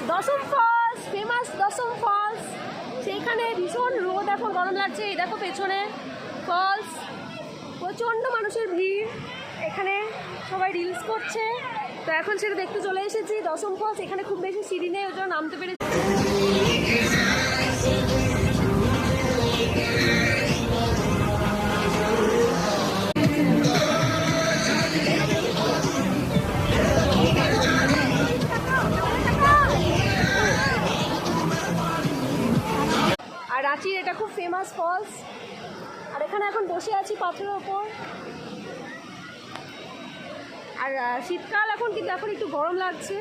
দশম false, famous দশম false. সেইখানে ভীষণ রোদ, এখন গরম লাগছে। এই দেখো পেছনে ফলস, প্রচণ্ড মানুষের ভিড়। এখানে সবাই রিলস করছে, তো এখন সেটা দেখতে চলে এসেছি দশম ফলস। এখানে খুব বেশি সিঁড়ি নেই, ওই জন্য নামতে পেরেছি। আর রাঁচির এটা খুব ফেমাস ফলস। আর এখানে এখন বসে আছি পাথরের ওপর। আর শীতকাল এখন, কিন্তু এখন একটু গরম লাগছে।